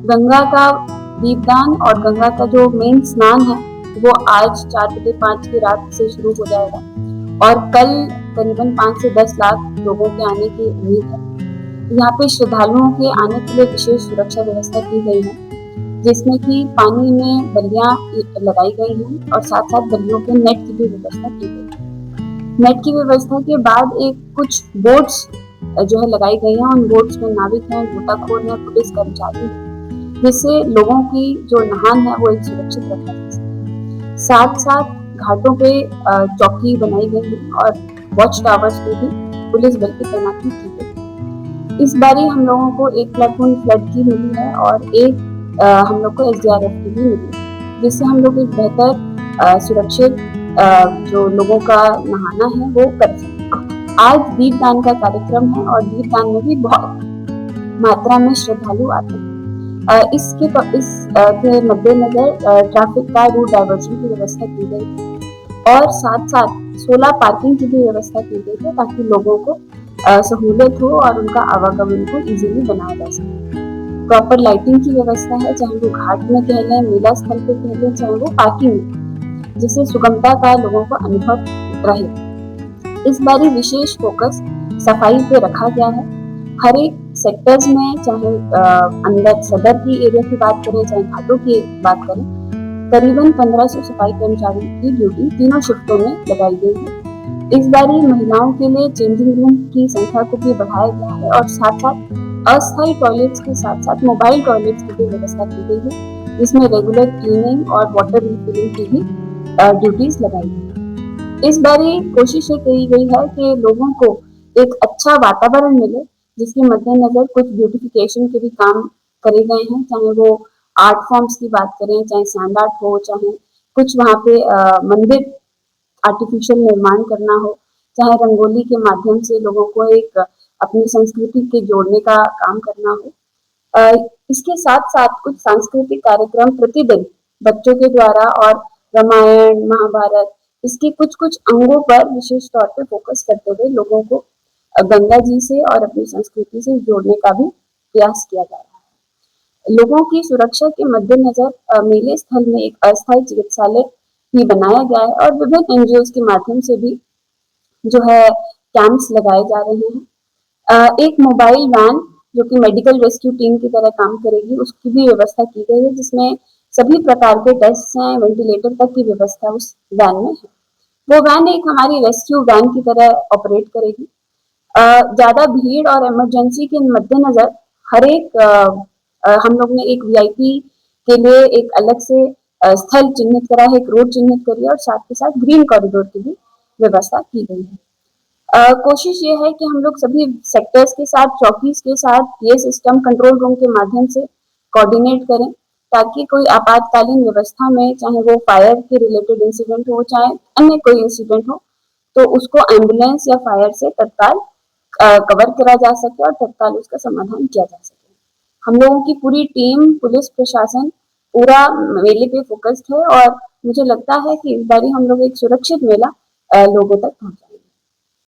गंगा का दीपदान और गंगा का जो मेन स्नान है वो आज 4 बजे 5 की रात से शुरू हो जाएगा और कल करीबन 5 से 10 लाख लोगों के आने की उम्मीद है। यहाँ पे श्रद्धालुओं के आने के लिए विशेष सुरक्षा व्यवस्था की गई है, जिसमें कि पानी में बल्लियां लगाई गई हैं और साथ साथ बल्लियों के नेट की भी व्यवस्था की गई है। नेट की व्यवस्था के बाद कुछ बोट्स जो है लगाई गई हैं। उन बोट्स में नाविक हैं, गोताखोर हैं, पुलिस कर्मचारी हैं, जिससे लोगों की जो नहान है वो एक सुरक्षित रखा जा सके। साथ साथ घाटों पे चौकी बनाई गई है और वॉच टावर्स पे भी पुलिस बल की तैनाती की गई। इस बारी हम लोगों को एक प्लाटून फ्लड की मिली है और हम लोग को SDRF की भी मिली है, जिससे हम लोग एक बेहतर सुरक्षित जो लोगों का नहाना है वो कर सकते। आज दीपदान का कार्यक्रम है और दीपदान में भी बहुत मात्रा में श्रद्धालु आते हैं। इसके मद्देनजर ट्रैफिक का रूट डायवर्जन की व्यवस्था की गई है और साथ साथ 16 पार्किंग की भी व्यवस्था की गई है ताकि लोगों को सहूलियत हो और उनका आवागमन को इजीली बनाया जा सके। प्रॉपर लाइटिंग की व्यवस्था है, चाहे वो घाट में कह लें, मेला स्थल पे कह लें, चाहे वो पार्किंग में, जिससे सुगमता का लोगों को अनुभव रहे। इस बारी विशेष फोकस सफाई पे रखा गया है। हर एक सेक्टर्स में, चाहे अंदर सदर की एरिया की बात करें, चाहे घाटों की बात करें, करीबन 1500 सफाई कर्मचारियों की ड्यूटी तीनों शिफ्टों में लगाई गई है। इस बारी महिलाओं के लिए चेंजिंग रूम की संख्या को भी बढ़ाया गया है और साथ साथ अस्थायी टॉयलेट्स के साथ सात मोबाइल टॉयलेट्स की भी व्यवस्था की गई है, जिसमें रेगुलर क्लीनिंग और वाटर रिफिलिंग की भी ड्यूटीज लगाई गई। इस बारी कोशिश ये की गई है कि लोगों को एक अच्छा वातावरण मिले, जिसके मद्देनजर कुछ ब्यूटिफिकेशन के भी काम करे गए हैं, चाहे वो आर्ट फॉर्म्स की बात करें, चाहे सैंड आर्ट हो, चाहे कुछ वहाँ पे मंदिर आर्टिफिशियल निर्माण करना हो, चाहे रंगोली के माध्यम से लोगों को एक अपनी संस्कृति के जोड़ने का काम करना हो। इसके साथ साथ कुछ सांस्कृतिक कार्यक्रम प्रतिदिन बच्चों के द्वारा और रामायण, महाभारत, इसके कुछ कुछ अंगों पर विशेष तौर पे फोकस करते हुए लोगों को गंगा जी से और अपनी संस्कृति से जोड़ने का भी प्रयास किया जा रहा है। लोगों की सुरक्षा के मद्देनजर मेले स्थल में एक अस्थायी चिकित्सालय भी बनाया गया है और विभिन्न NGOs के माध्यम से भी जो है कैंप्स लगाए जा रहे हैं। एक मोबाइल वैन जो कि मेडिकल रेस्क्यू टीम की तरह काम करेगी, उसकी भी व्यवस्था की गई है, जिसमें सभी प्रकार के टेस्ट हैं, वेंटिलेटर तक की व्यवस्था उस वैन में है। वो वैन एक हमारी रेस्क्यू वैन की तरह ऑपरेट करेगी। ज्यादा भीड़ और इमरजेंसी के मद्देनजर हर एक हम लोग ने एक VIP के लिए एक अलग से स्थल चिन्हित करा है, एक रोड चिन्हित करी है और साथ के साथ ग्रीन कॉरिडोर की भी व्यवस्था की गई है। कोशिश ये है कि हम लोग सभी सेक्टर्स के साथ, चौकीज के साथ ये सिस्टम कंट्रोल रूम के माध्यम से कोऑर्डिनेट करें, ताकि कोई आपातकालीन व्यवस्था में, चाहे वो फायर के रिलेटेड इंसिडेंट हो, चाहे अन्य कोई इंसिडेंट हो, तो उसको एम्बुलेंस या फायर से तत्काल कवर करा जा सके और तत्काल उसका समाधान किया जा सके। हम लोगों की पूरी टीम, पुलिस प्रशासन पूरा मेले पे फोकस्ड है और मुझे लगता है कि इस बारी हम लोग एक सुरक्षित मेला लोगों तक पहुंचा।